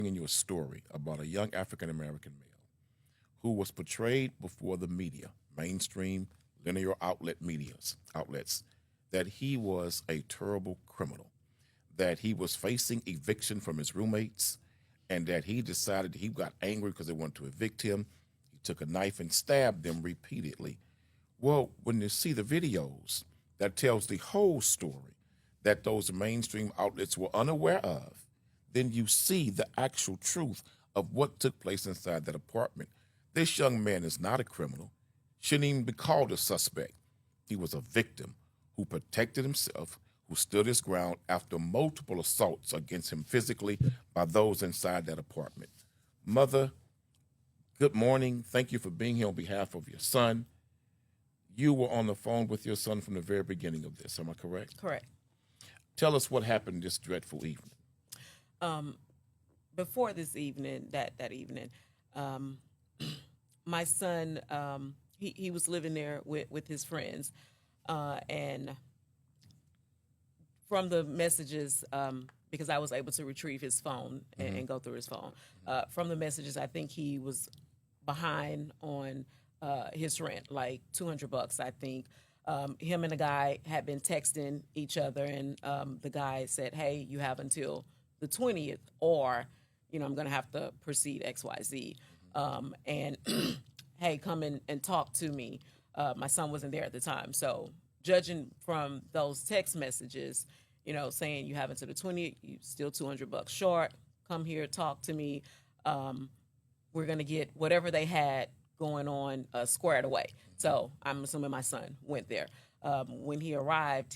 bringing you a story about a young African American male who was portrayed before the media, mainstream linear outlets, that he was a terrible criminal, that he was facing eviction from his roommates, and that he decided he got angry because they wanted to evict him. He took a knife and stabbed them repeatedly. Well, when you see the videos, that tells the whole story that those mainstream outlets were unaware of, then you see the actual truth of what took place inside that apartment. This young man is not a criminal, shouldn't even be called a suspect. He was a victim who protected himself, who stood his ground after multiple assaults against him physically by those inside that apartment. Mother, good morning. Thank you for being here on behalf of your son. You were on the phone with your son from the very beginning of this, am I correct? Correct. Tell us what happened this dreadful evening. Before this evening, that evening, my son, he was living there with his friends, and from the messages, because I was able to retrieve his phone and go through his phone, from the messages, I think he was behind on his rent, like $200, I think. Him and the guy had been texting each other, and the guy said, "Hey, you have until the 20th, or I'm going to have to proceed XYZ. And hey, come in and talk to me." My son wasn't there at the time, so judging from those text messages, saying you have until the 20th, you still $200 short. Come here, talk to me. We're going to get whatever they had going on squared away. So I'm assuming my son went there. When he arrived,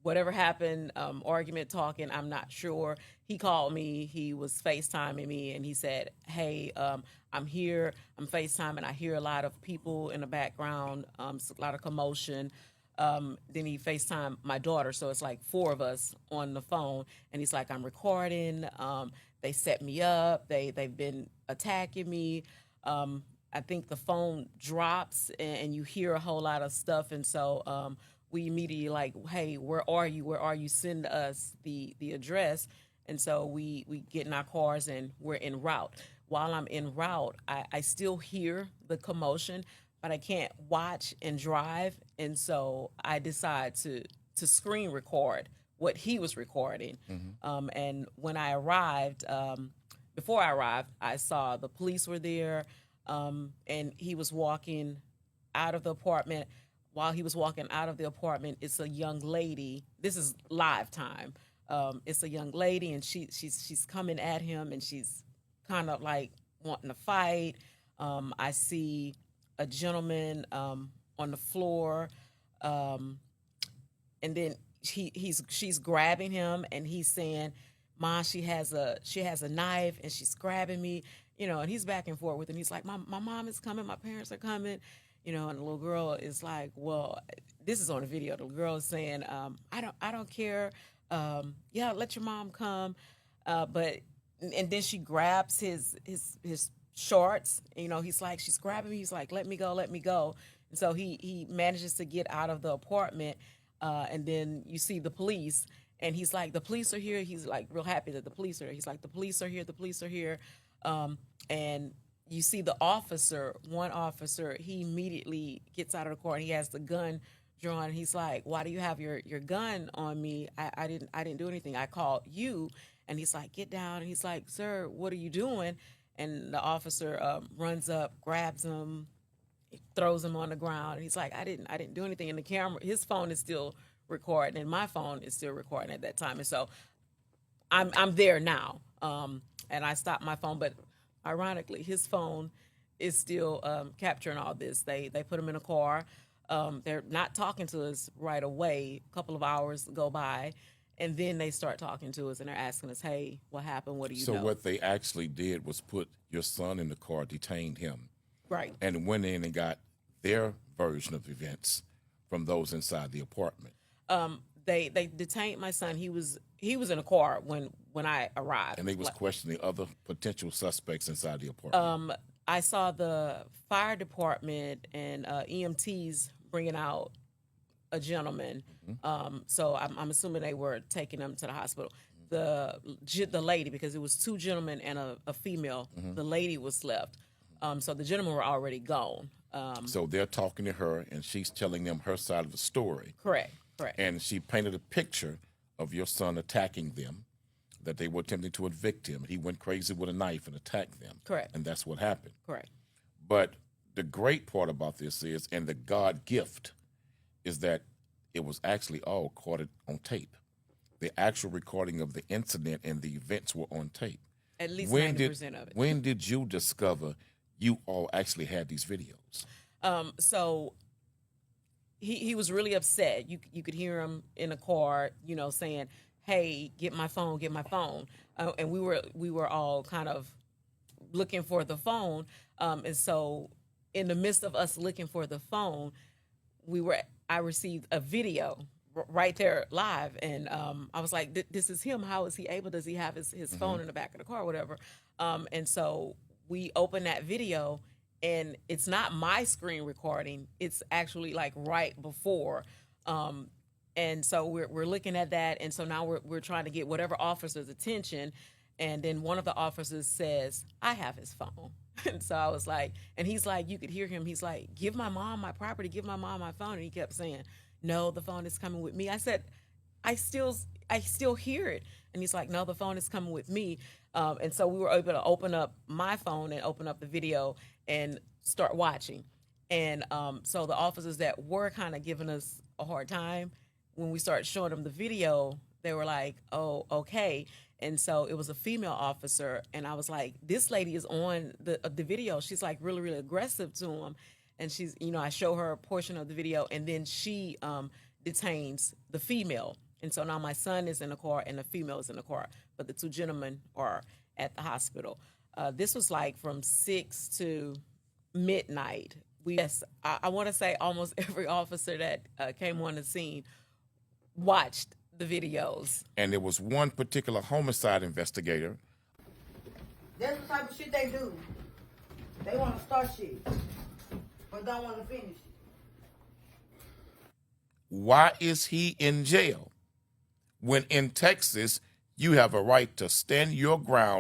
whatever happened, argument, talking, I'm not sure. He called me. He was FaceTiming me, and he said, "Hey, I'm here. I'm FaceTiming. I hear a lot of people in the background, a lot of commotion." Then he FaceTimed my daughter, so it's like four of us on the phone, and he's like, "I'm recording. They set me up. They've been attacking me." I think the phone drops, and you hear a whole lot of stuff, and so we immediately like, "Hey, where are you? Where are you? Send us the address." And so we get in our cars and we're en route. While I'm en route, I still hear the commotion, but I can't watch and drive. And so I decide to screen record what he was recording. And when I arrived, before I arrived, I saw the police were there, and he was walking out of the apartment. While he was walking out of the apartment, it's a young lady. This is live time. It's a young lady, and she's coming at him, and she's kind of like wanting to fight. I see a gentleman on the floor, and then she's grabbing him, and he's saying, "Ma, she has a knife, and she's grabbing me," and he's back and forth with him. He's like, my mom is coming, my parents are coming." And the little girl is like, well, this is on the video. The girl is saying, I don't care. Yeah, let your mom come. And then she grabs his shorts. He's like, she's grabbing me. He's like, let me go, let me go. And so he manages to get out of the apartment. And then you see the police, and he's like, "The police are here." He's like real happy that the police are here. He's like, "The police are here. The police are here." And you see the officer, one officer, he immediately gets out of the car, and he has the gun drawn. And he's like, "Why do you have your gun on me? I didn't do anything. I called you." And he's like, "Get down." And he's like, "Sir, what are you doing?" And the officer runs up, grabs him, throws him on the ground. And he's like, I didn't do anything. And the camera, his phone is still recording, and my phone is still recording at that time. And so I'm there now. And I stopped my phone, but ironically, his phone is still capturing all this. They put him in a car. They're not talking to us right away. A couple of hours go by, and then they start talking to us, and they're asking us, "Hey, what happened? What do you know?" So what they actually did was put your son in the car, detained him, Right. and went in and got their version of events from those inside the apartment. They detained my son. He was in a car when I arrived. And they was questioning other potential suspects inside the apartment. I saw the fire department and EMTs bringing out a gentleman. So I'm assuming they were taking him to the hospital. the lady, because it was two gentlemen and a female. The lady was left. So the gentlemen were already gone. So they're talking to her, and she's telling them her side of the story. Correct. And she painted a picture of your son attacking them, that they were attempting to evict him. He went crazy with a knife and attacked them. Correct. And that's what happened. Correct. But the great part about this is, and the God gift, is that it was actually all caught on tape. The actual recording of the incident and the events were on tape. At least 90% of it. When did you discover you all actually had these videos? So he was really upset. You could hear him in the car, saying, "Hey, get my phone, get my phone." And we were all kind of looking for the phone. And so in the midst of us looking for the phone, I received a video right there live, and I was like, "This is him. How is he able? Does he have his phone in the back of the car, or whatever?" And so we opened that video, and it's not my screen recording. It's actually like right before. And so we're looking at that, and so now we're trying to get whatever officer's attention, and then one of the officers says, "I have his phone." And so I was like, and he's like, you could hear him. He's like, "Give my mom my property, give my mom my phone." And he kept saying, "No, the phone is coming with me." I said, I still hear it. And he's like, "No, the phone is coming with me." And so we were able to open up my phone and open up the video and start watching. And so the officers that were kind of giving us a hard time, when we started showing them the video, they were like, "Oh, okay." And so it was a female officer, and I was like, "This lady is on the video. She's like really, really aggressive to him." And she's, I show her a portion of the video, and then she detains the female. And so now my son is in the car and the female is in the car, but the two gentlemen are at the hospital. This was like from 6 to midnight. I want to say almost every officer that came on the scene watched the videos. And there was one particular homicide investigator. That's the type of shit they do. They want to start shit, but don't want to finish it. Why is he in jail? When in Texas, you have a right to stand your ground